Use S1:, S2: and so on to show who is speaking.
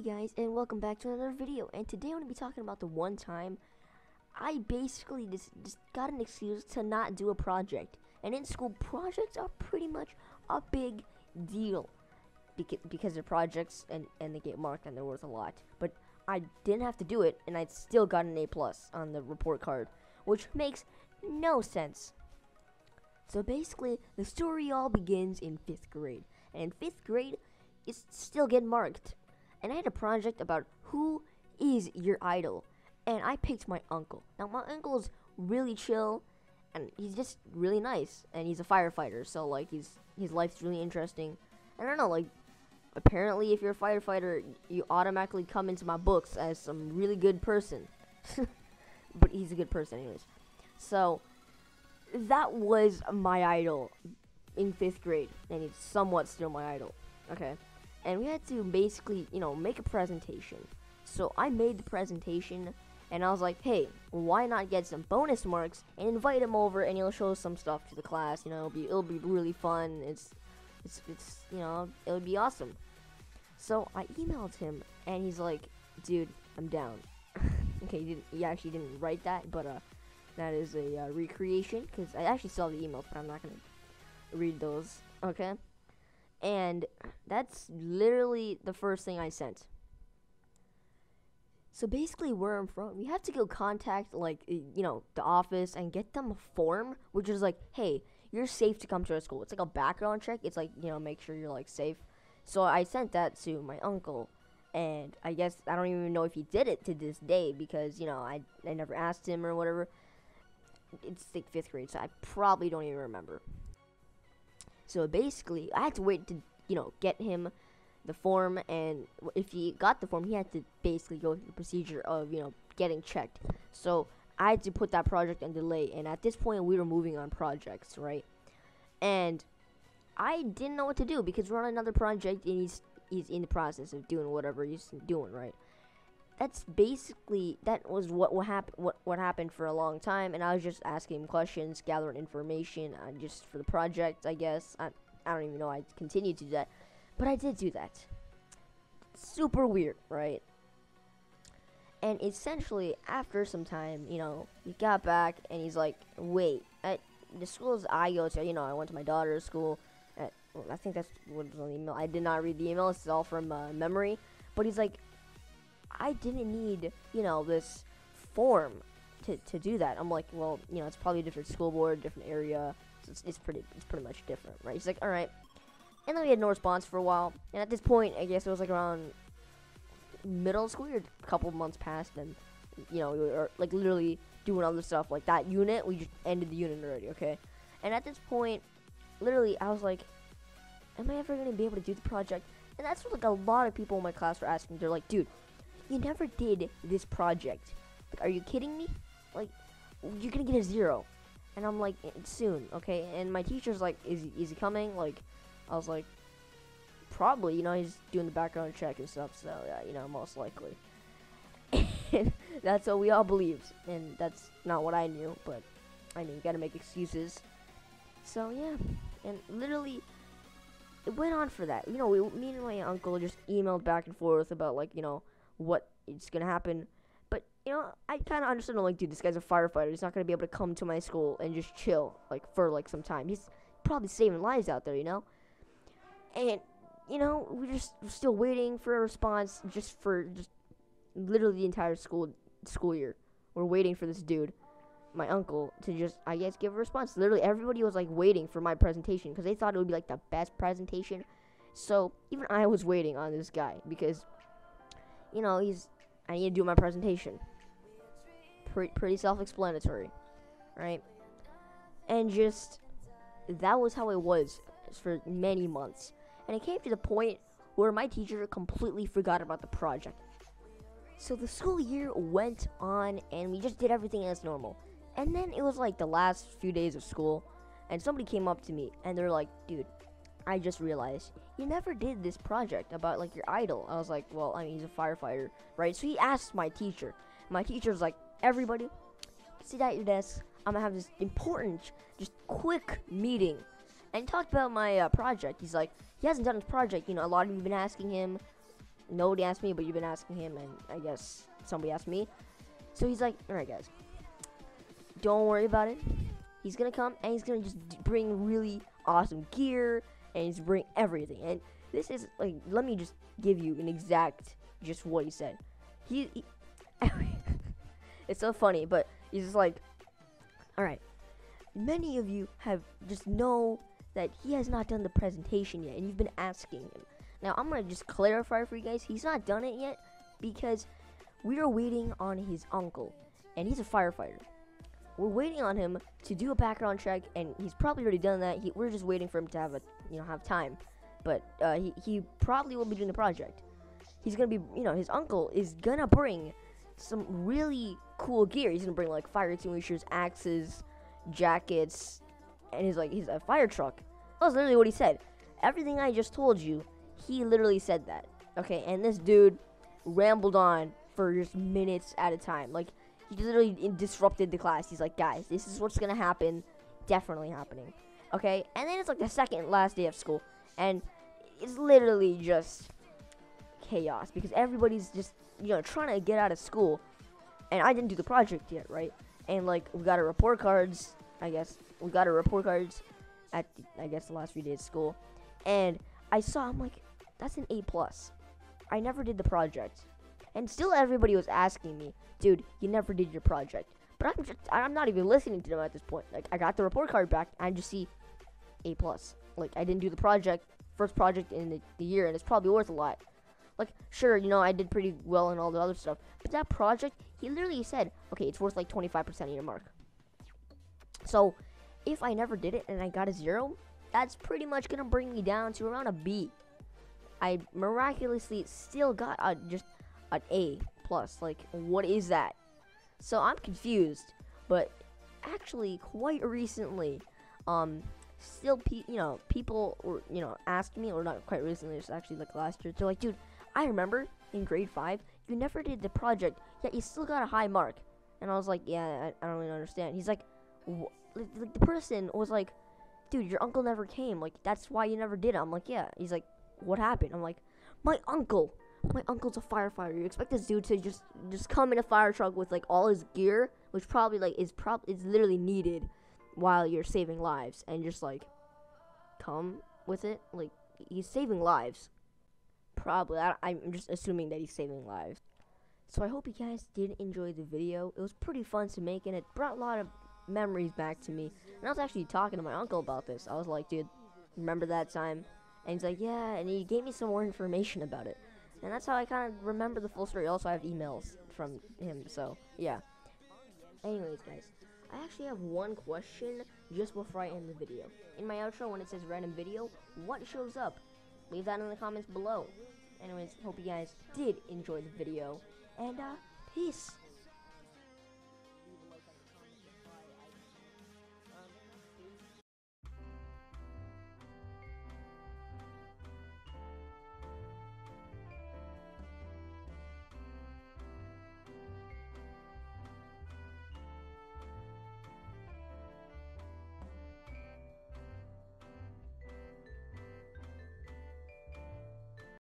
S1: guys, and welcome back to another video. And today I'm going to be talking about the one time I basically just got an excuse to not do a project. And in school, projects are pretty much a big deal because they're projects and they get marked and they're worth a lot. But I didn't have to do it, and I still got an A+ on the report card, which makes no sense. So basically, the story all begins in 5th grade. And in 5th grade, it's still getting marked. And I had a project about who is your idol. And I picked my uncle. Now, my uncle's really chill, and he's just really nice. And he's a firefighter, so, like, his life's really interesting. And I don't know, like, apparently if you're a firefighter, you automatically come into my books as some really good person. But he's a good person anyways. So, that was my idol in 5th grade. And he's somewhat still my idol. Okay. And we had to basically, make a presentation. So I made the presentation, and I was like, hey, why not get some bonus marks and invite him over, and he'll show some stuff to the class. It'll be really fun. It'll be awesome. So I emailed him, and he's like, dude, I'm down. Okay, he actually didn't write that, but that is a recreation, because I actually saw the emails, but I'm not gonna read those. Okay. And that's literally the first thing I sent. So basically where I'm from, we have to go contact, the office and get them a form, which is like, hey, you're safe to come to our school. It's like a background check. It's like, make sure you're, like, safe. So I sent that to my uncle, and I guess I don't even know if he did it to this day because, I never asked him or whatever. It's like 5th grade, so I probably don't even remember. So basically, I had to wait to, get him the form, and if he got the form, he had to basically go through the procedure of, getting checked. So I had to put that project on delay, and at this point, we were moving on projects, right? And I didn't know what to do because we're on another project, and he's in the process of doing whatever he's doing, right? That was what happened for a long time, and I was just asking him questions, gathering information, just for the project, I guess. I don't even know I continued to do that, but I did do that. Super weird, right? And essentially, after some time, he got back, and he's like, wait, at the schools I go to, I went to my daughter's school, I think that's what was on the email. I did not read the email, this is all from memory, but he's like, I didn't need, this form to do that. I'm like, well, it's probably a different school board, different area. So it's pretty much different, right? He's like, all right. And then we had no response for a while. And at this point, I guess it was like around middle school year, a couple of months passed, and we were like literally doing other stuff like that unit. We just ended the unit already, okay? And at this point, literally, I was like, am I ever gonna be able to do the project? And that's what like a lot of people in my class were asking. They're like, dude, you never did this project. Like, are you kidding me? Like, you're gonna get a 0. And I'm like, soon, okay? And my teacher's like, is he coming? Like, I was like, probably, he's doing the background check and stuff, so, yeah, most likely. And that's what we all believed, and that's not what I knew, but, you gotta make excuses. So, yeah, and literally, it went on for that. Me and my uncle just emailed back and forth about, like, what is gonna happen, but I kind of understood. I'm like, dude, this guy's a firefighter. He's not gonna be able to come to my school and just chill for some time. He's probably saving lives out there, And we're still waiting for a response, just literally the entire school year. We're waiting for this dude, my uncle, to just, I guess, give a response. Literally everybody was like waiting for my presentation because they thought it would be like the best presentation. So even I was waiting on this guy because I need to do my presentation. Pretty self-explanatory, right? And that was how it was for many months. And it came to the point where my teacher completely forgot about the project. So the school year went on, and we just did everything as normal. And then it was like the last few days of school, and somebody came up to me, and they're like, dude, I just realized you never did this project about your idol. I was like, well, he's a firefighter, right? So he asked my teacher. My teacher's like, everybody, sit at your desk. I'm gonna have this important, just quick meeting, and talked about my project. He's like, he hasn't done his project. A lot of you have been asking him, nobody asked me, but you've been asking him, and I guess somebody asked me. So he's like, all right, guys, don't worry about it. He's gonna come, and he's gonna just bring really awesome gear, and he's bring everything. And this is like, let me just give you an exact, just what he said. He it's so funny, but he's just like, all right, many of you have just know that he has not done the presentation yet, and you've been asking him. Now, I'm going to just clarify for you guys, he's not done it yet, because we are waiting on his uncle, and he's a firefighter. We're waiting on him to do a background check, and he's probably already done that. We're just waiting for him to have have time, but he probably will be doing the project. He's going to be, his uncle is going to bring some really cool gear. He's going to bring, like, fire extinguishers, axes, jackets, and he's a fire truck. That was literally what he said. Everything I just told you, he literally said that. Okay, and this dude rambled on for just minutes at a time. Like, he literally disrupted the class. He's like, guys, this is what's gonna happen. Definitely happening. Okay, and then it's like the second last day of school, and it's literally just chaos because everybody's just trying to get out of school, and I didn't do the project yet, right? And like, we got our report cards. I guess we got our report cards at the last few days of school, and I'm like, that's an A+. I never did the project, and still everybody was asking me, dude, you never did your project. But I'm not even listening to them at this point. Like, I got the report card back, and I just see A+. Like, I didn't do the project, first project in the year, and it's probably worth a lot. Like, sure, I did pretty well and all the other stuff, but that project, he literally said, okay, it's worth like 25% of your mark. So, if I never did it and I got a 0, that's pretty much gonna bring me down to around a B. I miraculously still got just an A+. Like, what is that? So I'm confused, but actually quite recently, still people were asked me, or not quite recently, it's actually like last year. They're like, dude, I remember in grade 5 you never did the project, yet you still got a high mark. And I was like, yeah, I don't really understand. He's like, like the person was like, dude, your uncle never came, like that's why you never did it. I'm like, yeah. He's like, what happened? I'm like, my uncle's a firefighter. You expect this dude to just come in a fire truck with like all his gear, which probably like is literally needed while you're saving lives, and just like come with it? Like, he's saving lives. Probably. I'm just assuming that he's saving lives. So I hope you guys did enjoy the video. It was pretty fun to make, and it brought a lot of memories back to me. And I was actually talking to my uncle about this. I was like, dude, remember that time? And he's like, yeah, and he gave me some more information about it. And that's how I kind of remember the full story. Also, I have emails from him, so yeah. Anyways, guys, I actually have one question just before I end the video. In my outro, when it says random video, what shows up? Leave that in the comments below. Anyways, hope you guys did enjoy the video, and peace.